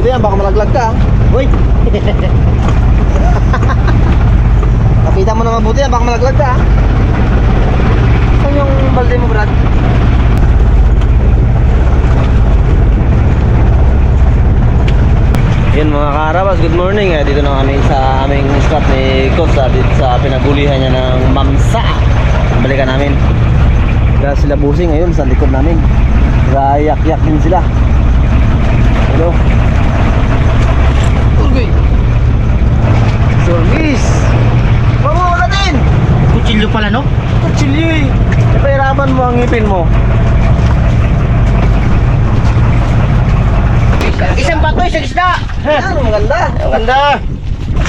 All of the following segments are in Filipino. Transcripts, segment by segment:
mabuti yan, baka malaglag ka. Uy! Kapitan mo na mabuti yan, baka malaglag ka. Saan yung balde mo, Brad? Yun mga karabas, good morning. Dito na kami sa aming spot ni Coach dito sa pinagulihan niya ng Mamsa. Balikan namin. Kaya sila busing ngayon sa likod namin. Yak-yak din sila. Hello. Okay. Service. Mamuha ka din. Kutsilyo pala, no? Kutsilyo eh. Napahirapan mo ang ngipin mo. Isang bato, isang isda! Ano, maganda. Maganda!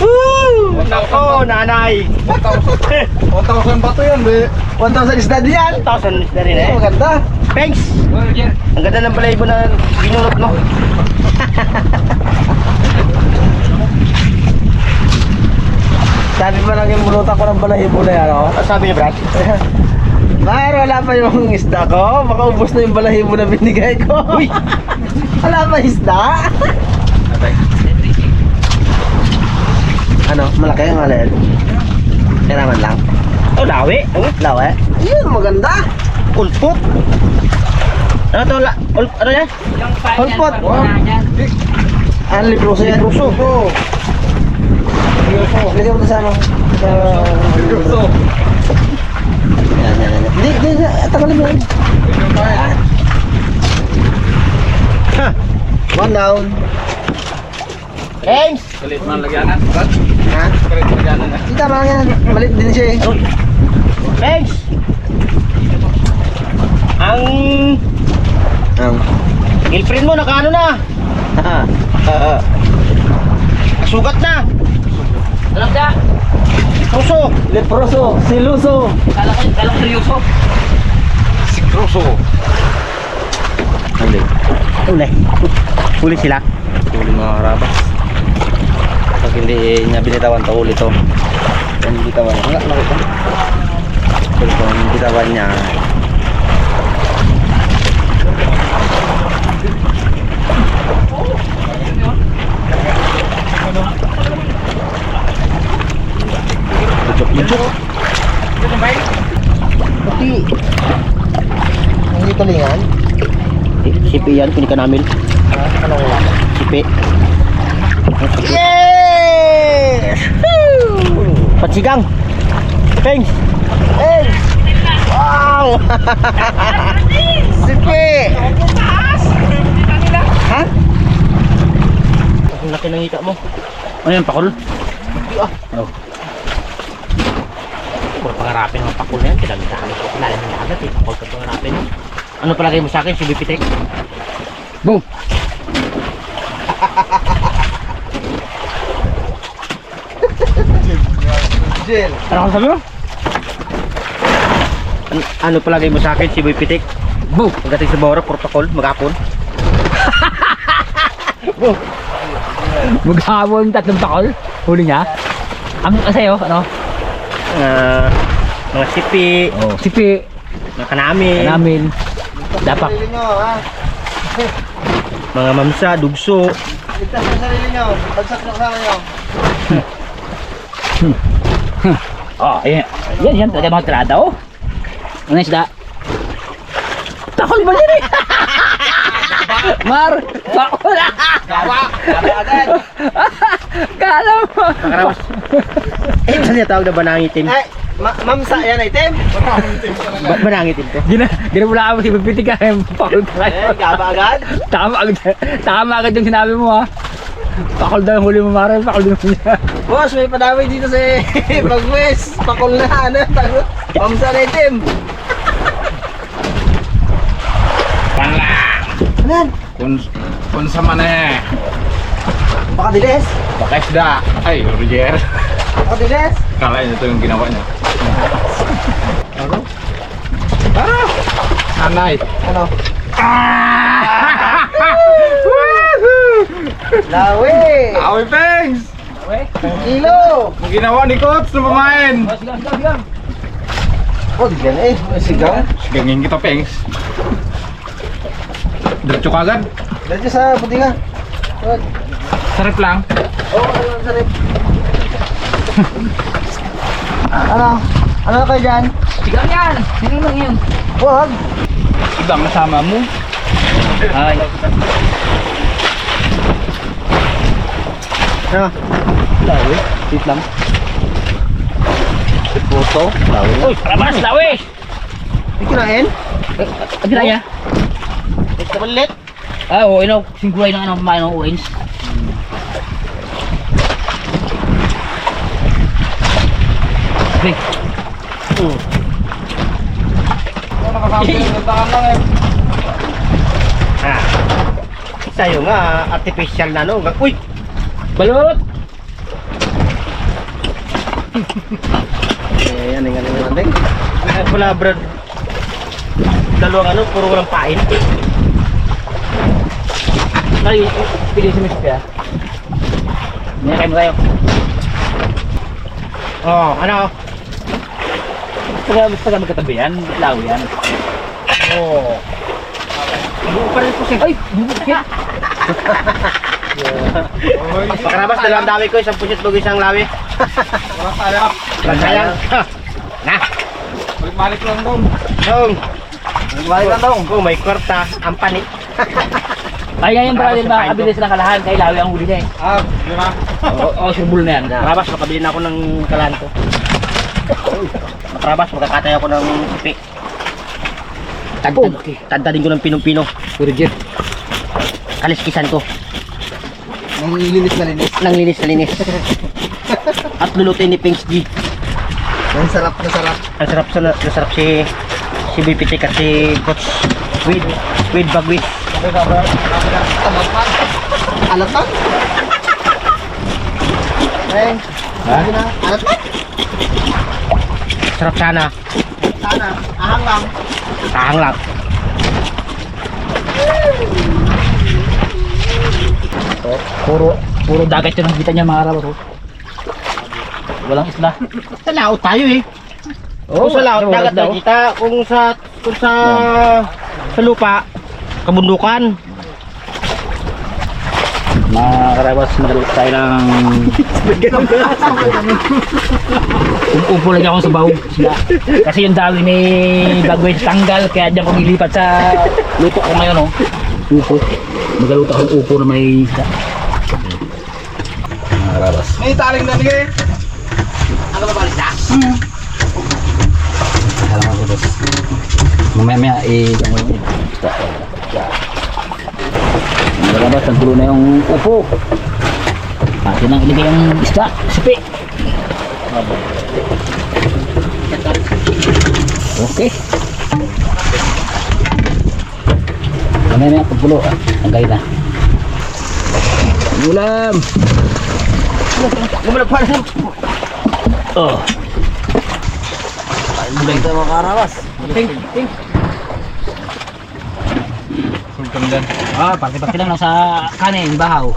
Woo! Nako, nanay! 1,000 bato yan, be. 1,000 isda din yan. 1,000 isda rin eh. Maganda. Thanks! Ang ganda ng balayibo na binulot mo. Sabi pa lang yung bulutan ko ng balahibo na yan, oh. Ano sabi niya, Brad? Mahal, wala pa yung isda ko. Baka ubos na yung balahibo na binigay ko. Uy! Wala pa isda. Ano, malaki ang maliit? Kaya naman lang. Oh, lawi! Lawe? Ayun, maganda. Ulpot! Ano to? Ano yan? Hulpot. Ano, liproso yan? Liproso. Lagyan mo ito sa ano? Sa... Liproso. Yan. Hindi, tagalin mo yan. Yan. Ha! One down. Thanks! Kalit man lagyanan. Ha? Kalit lagyanan na. Hindi, tama lang yan. Malit din siya eh. Thanks! Ang girlfriend mo nakaano na? Sugat na! Alam ka? Puso! Leproso. Siluso. Kalang seryoso. Sikroso. Huli sila. Huli mga karabas. Pag hindi niya binitawan to, huli to. Yan bitawan niya. Nakita. Pero kung bitawan niya, Bujuk. Pati. Ang dito lingan. Sipi yan, pinika namin. Ano ko? Sipi. Yes! Patsigang. Thanks. Hey! Wow! Sipi! Ha? Ang laki ng hika mo. Ano yan, pakul? Oh. Puro pangarapin ng pakul na yan. Kinagdaan ko. Kinalim niya agad eh. Pakul ka pangarapin. Ano palagay mo sa akin? Si Bipitek? Boom! Jill. Ano sabi mo? Ano palagay mo sa akin? Si Bipitek? Boom! Pagdating sa Bora, protocol, maghapon. Boom! Maghapon tatlong pakol, huli niya. Ang sa'yo, ano? Mga sipi, Sipi, mga kanamin, dapak. Sarili nyo, ha? mga mamsa, dugso. Ligtas ang sarili nyo. Bagsak na kasama nyo. Oh, yan, talaga mga trada, oh. Ano yung isda? Takol ba din eh? Mar, takol na! Gawa agad. Kala mo. Makarawas. Ano niya tawag na banangitim? Eh, mamsa yan item. Banangitim to. Ginamula mo si Pipitik ka, pakol pa kayo. Gaba agad. Tama agad yung sinabi mo, ha. Pakol daw yung huli mo, Mar, pakol din mo niya. Boss, may padaway dito sa Bagwes. Pakul na, ano? Mamsa na item. Anan? Kun sa mana. Baka diles. Pakai isda. Ay, Roger. Baka diles. Kalain ito yung ginawa niya. Ano? Anay. Ano? Lawi! Awi, Pengs! Ang kilo! Ang ginawa ni Coach na pamain. Oh, di yan eh. May sigaw. Sigangin kita, Pengs. Diretso ka agad. Diretso sa putinga. Good. Sarap lang. Oo, sarap. Ano kayo dyan? Sigang yan! Sino lang yun? Huwag. Ibang kasama mo. Ay. Ano? Lawi. Sit lang. Puto. Uy! Labas! Lawi! Hindi kinain? Ano na niya? Ito malit. Ah, oo. Ino. Singkulay ng ano. Kumain ng orange. Okay. Sa'yo nga, artificial na no. Uy! Balot! Eh, ano yung natin? Wala brad. Dalawang ano, puro walang pain. Ay, pili si Miss Pia. Hindi kayo mo tayo. Oh, ano? Basta ka magkatabi yan. Lawi yan. Oh. Buo pa rin po siya. Ay! Bukit! Pakarabas, dalawang dami ko, isang pusit bago isang lawi. Sarap. Sayang. Na. Balik lang doon. Dong. Balik na dong. Oh, may kwarta. Ang panit. Kaya yan para din ba kabili silang kalahan kay Lawi ang huli niya eh. Di ba? Oo, surbul na yan. Pakarabas, makabili na ako ng kalahan ko. Pakarabas, magkakatay ako ng sipi. Tadtadin ko ng pinong-pino. Urgent. Kaliskisan ko. Nang linis na linis. Nang linis na linis. At lulutin ni Pings G. Ang sarap na sarap. Ang sarap si BPT kasi Coach with Bagwit. Alat pa? Eh, Ha? alat pa? Sarap sana. Sana, ahang lang. Tahang lang. Puro dagat yun ang kita niya mga araw. Walang isla. Sa laot tayo eh. Oo, Kung sa laot, dagat na kita. Kung sa lupa, kabundukan. Mga karabas, madalas tayo ng... Upo lagi ako sa baw. Kasi yung dawi ni Bagway tanggal, kaya diyan ko nilipat sa luto ko ngayon. Oh. Upo. Magaluto akong upo na may isda. Mga karabas. May taling na nigay. Ano ba balik na? Alam ko boss. Mamaya ano yung isda. Mga karabas, nagtulo na yung upo. Pati nang iligay yung isda, sipi. Okay. Mamaya na pagpulo. Ang gaya na. Ulam. Gumulap pa rin. Oh. Mulay tayo mga karabas. Ting. Sultan din. Ah, pati lang nasa kanin, bahaw.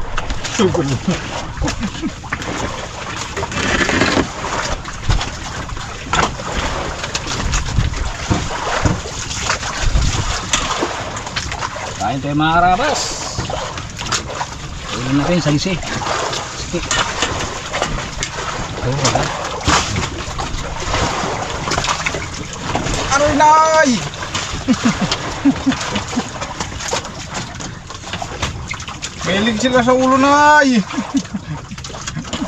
Kain tayo mga karabas. Ulan natin, salisi. Sige. Ito, wala. Aroy nay! Melig sila sa ulo nay!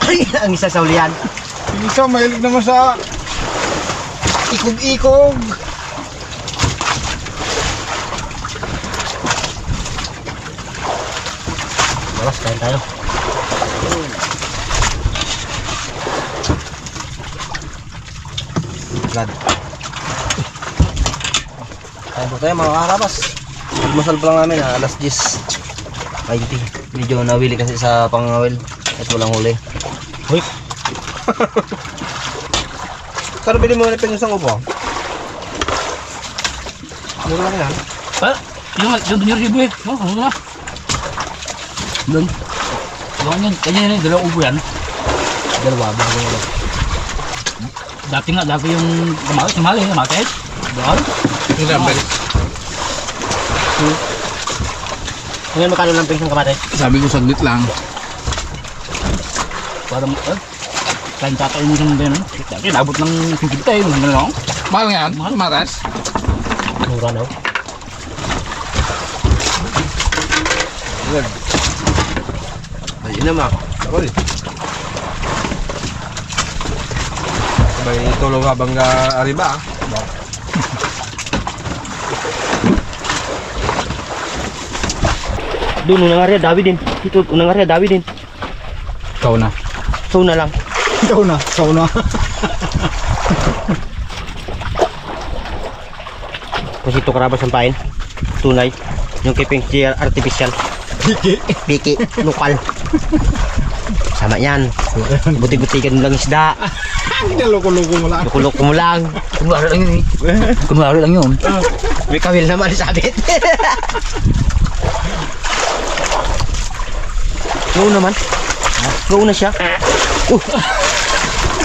Ay, ang isa sa ulian. Yung isa mahilig naman sa ikog-ikog. Bawas, kain tayo. Agad. Kain po tayo mga karabas. Magmasal pa lang namin alas 10:20. Medyo nawili kasi sa pangawil at walang huli. Uy. Kano bili mo na isang upo? Mura lang yan. Ah, yung dunyar ribu eh. Oh, ano na? Doon. Yung kanya yun, dalawang ubo yan. Dalawa, bago wala. Dati yung sumali, market. Doon. Hindi ang balik. Ngayon magkano lang pings ng kamatis? Sabi ko saglit lang. Parang, kain tatay mo yung ganun. Kaya nabot ng 50 eh. Ano lang? Mahal nga yan? Matas? Mura daw. Ayun naman. Ako rin. Sabay tulog habang arriba. Doon, unang area, Dawi din. Dito, unang area, Dawi din. Ikaw na. So na lang. Ikaw na. Ikaw na. Kasi ito karabas ang pain. Tunay. Yung kiping siya artificial. Kiki. Piki, lokal. Sama yan. Buti-butikan mo lang isda. Niloko-loko mo lang. Lukuloko mo lang. Kunwari lang yun eh. Kunwari lang yun. May kawil naman sabit. Go naman. Go na siya.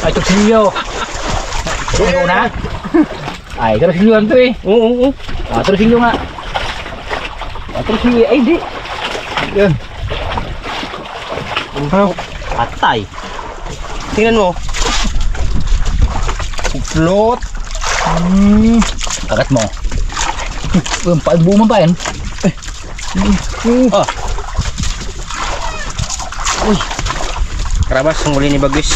Ay, torsilyo. Ikaw na? Ay, torsilyo to eh. Oo. Ah, torsilyo nga. Ah, torsilyo. Ay, di. Yan. Patay. Tingnan mo. Float. Kagat mo. Yung buo pa yan. Oh. Uy. Karabas, ang huli ni Bagwis.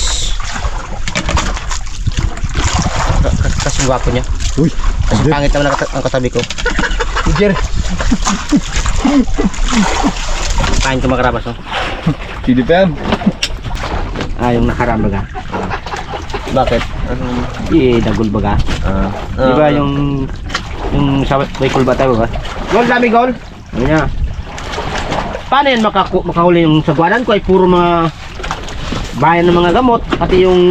Kasi gwapo niya. Uy. Kasi pangit naman ang katabi ko. Jer. Kain ko makarabas, no? Hindi pa yan. Ah, yung nakaraan baga. Bakit? Dagol baga. Di ba yung sa Baykol ba tayo ba? Gol, dami gol. Ano niya? Paano yan makahuli yung sagwanan ko ay puro mga bayan ng mga gamot. Pati yung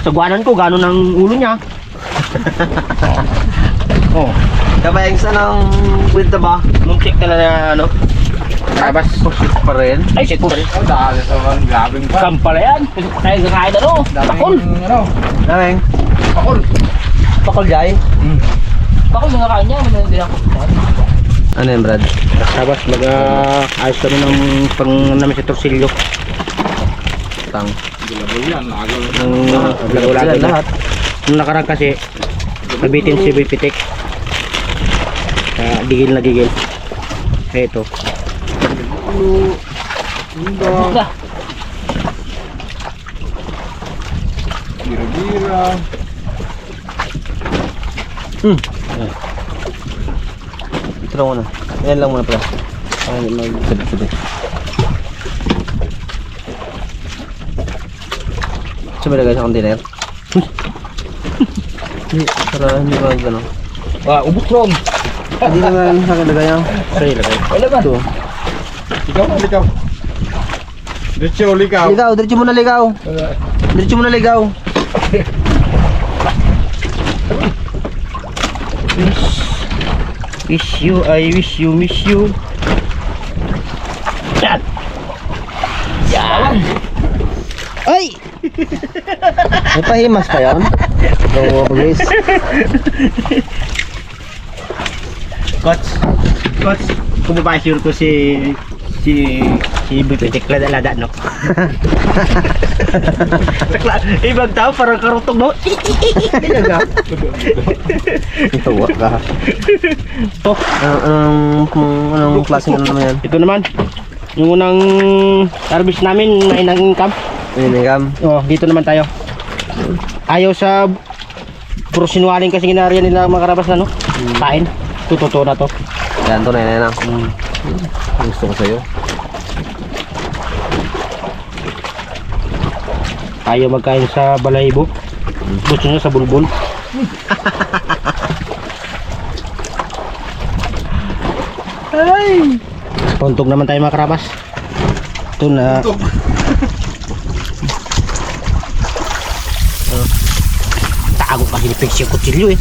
sagwanan ko, gano'n ang ulo niya. Oh. Kabayang saan ang kwenta ba? Muntik ka na ano. Karabas. Pa rin. Ay, shit po rin. Oh, dahil sa mga grabing pa. Kampala yan. Kaya kakain ano. Bakol. Ano? Daming. Pakol. Pakol jay. Bakol mga kain niya. Hindi lang. Ano yan, Brad? Karabas, ayos kami ng pang namin sa torsilyo. Tang. Gulabol yan. Nagaw. Ng lagaw-lagaw lahat. Nung nakarang kasi, nabitin si Bipitik. Digil na digil. Kaya ito. Basta. Gira-gira. Ito lang muna. Yan lang muna pala. Ay, mag-sabit-sabit. Sabi na guys sa container. Para hindi ba gano'n? Ubus ron. Hindi naman sa akin lagay yan. Sa'yo lagay. Wala ba? Ikaw, likaw. Diretso, likaw. Ligaw, diretso mo na ligaw. Diretso mo na ligaw. Wish you, I wish you, miss you. Yan. Yan. Ay! May pahimas pa yan? Oo, Bagwis. Coach, kung mabasure ko si Bipitik lada no? Ibang tao parang karutog no? Itawa ka. Oh, Anong klaseng ano naman yan? ito naman. Yung unang harvest namin na inang income. Ininigam. Oh, dito naman tayo. Ayaw sa puro sinwaling kasi ginariyan nila mga karabas na no? Kain. Tututo na to. Yan, to na yan. Gusto ko sa'yo. Ayaw magkain sa balaybo. Gusto niya sa bulbul. Ay! Puntog naman tayo mga karabas. Ito na. Tago pa hinipig siya kutsilyo eh.